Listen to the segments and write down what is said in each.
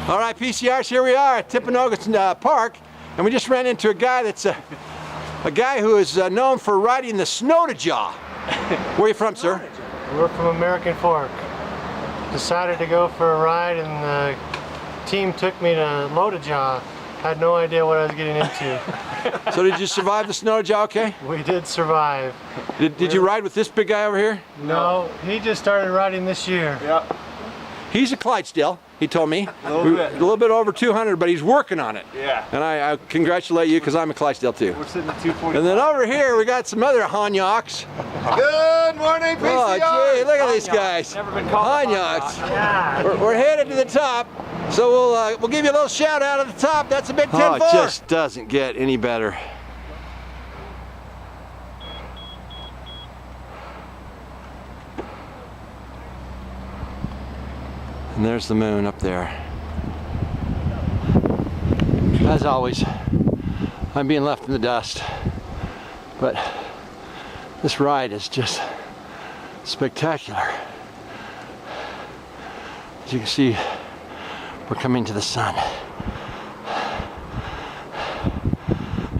All right, PCRs, here we are at Timpanogos Park, and we just ran into a guy that's a guy who is known for riding the Snow-to-Jaw. Where are you from, sir? We're from American Fork. Decided to go for a ride, and the team took me to Low-to-Jaw. Had no idea what I was getting into. So did you survive the Snow-to-Jaw okay? We did survive. Did you ride with this big guy over here? No, he just started riding this year. Yep. He's a Clydesdale, he told me. A little bit over 200, but he's working on it. Yeah. And I congratulate you, because I'm a Clydesdale too. We're sitting at 240. And then over here we got some other Hanyaks. Good morning, PCR. Oh, gee, look at these guys. Never been called Hanyaks. Yeah. We're headed to the top, so we'll give you a little shout out at the top. That's a big 10-4. Oh, it just doesn't get any better. And there's the moon up there. As always, I'm being left in the dust, but this ride is just spectacular. As you can see, we're coming to the sun.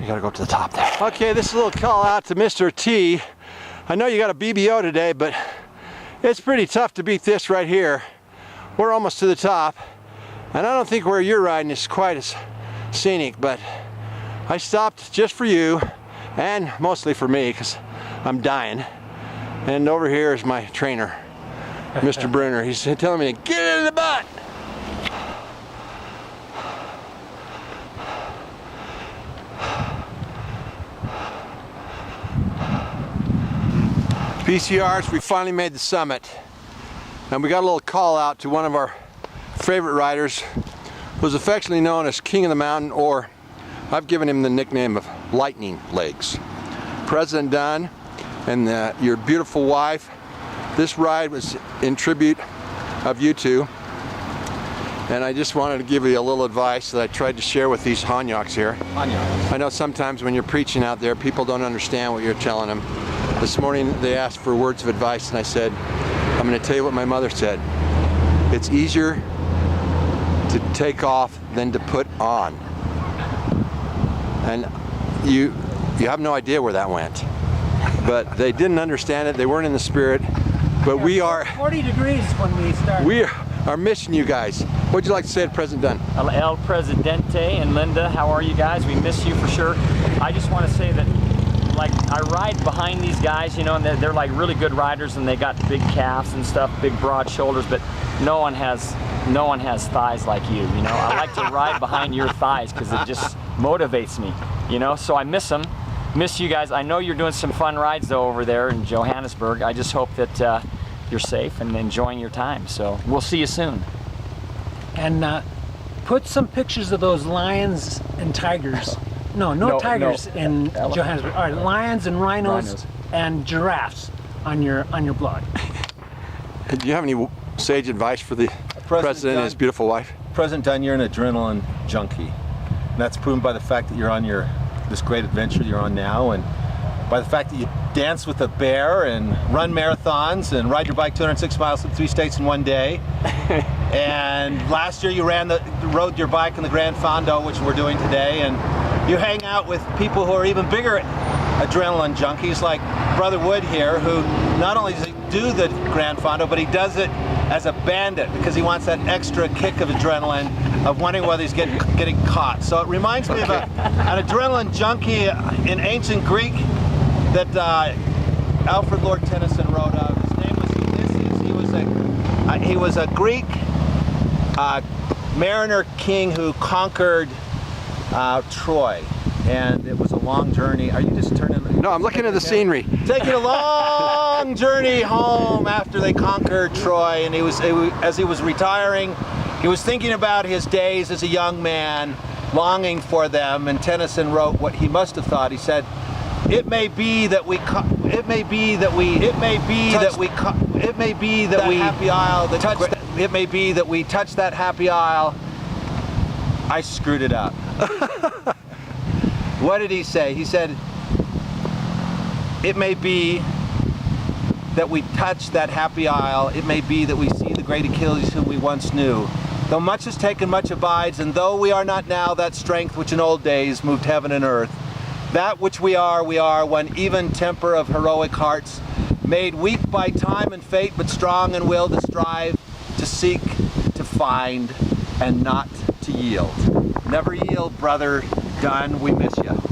You gotta go to the top there. Okay, this is a little call out to Mr. T. I know you got a BBO today, but it's pretty tough to beat this right here. We're almost to the top, and I don't think where you're riding is quite as scenic, but I stopped just for you, and mostly for me, because I'm dying. And over here is my trainer, Mr. Bruner. He's telling me to get in the butt. PCRs, we finally made the summit. And we got a little call out to one of our favorite riders, who's affectionately known as King of the Mountain, or I've given him the nickname of Lightning Legs. President Dunn and your beautiful wife, this ride was in tribute of you two. And I just wanted to give you a little advice that I tried to share with these Hanyaks here. I know sometimes when you're preaching out there, people don't understand what you're telling them. This morning they asked for words of advice, and I said, I'm going to tell you what my mother said. It's easier to take off than to put on. And you have no idea where that went. But they didn't understand it. They weren't in the spirit. But we are 40 degrees when we started. We are missing you guys. What'd you like to say to President Dunn? El Presidente and Linda, how are you guys? We miss you for sure. I just want to say that, like, I ride behind these guys, you know, and they're like really good riders, and they got big calves and stuff, big broad shoulders, but no one has thighs like you, you know. I like to ride behind your thighs because it just motivates me, you know. So I miss them, miss you guys. I know you're doing some fun rides though over there in Johannesburg. I just hope that you're safe and enjoying your time. So we'll see you soon. And put some pictures of those lions and tigers. No tigers in Johannesburg. All right, lions and rhinos and giraffes on your blog. Do you have any sage advice for the president and his beautiful wife? President Dunn, you're an adrenaline junkie. And that's proven by the fact that you're on this great adventure you're on now, and by the fact that you dance with a bear and run marathons and ride your bike 206 miles through 3 states in one day. And last year you rode your bike in the Grand Fondo, which we're doing today, and you hang out with people who are even bigger adrenaline junkies, like Brother Wood here, who not only does he do the Grand Fondo, but he does it as a bandit because he wants that extra kick of adrenaline of wondering whether he's getting caught. So it reminds me of an adrenaline junkie in ancient Greek that Alfred Lord Tennyson wrote of. His name was Ulysses. He was a Greek mariner king who conquered Troy, and it was a long journey. Are you just turning? No, I'm looking at the scenery. Taking a long journey home after they conquered Troy, and as he was retiring, he was thinking about his days as a young man, longing for them. And Tennyson wrote what he must have thought. He said, "It may be that we touch that happy isle. I screwed it up." What did he say? He said, "It may be that we touch that happy isle. It may be that we see the great Achilles whom we once knew. Though much has taken, much abides, and though we are not now that strength which in old days moved heaven and earth, that which we are, one even temper of heroic hearts, made weak by time and fate, but strong in will to strive, to seek, to find, and not to yield. Never yield, brother Dunn, we miss you.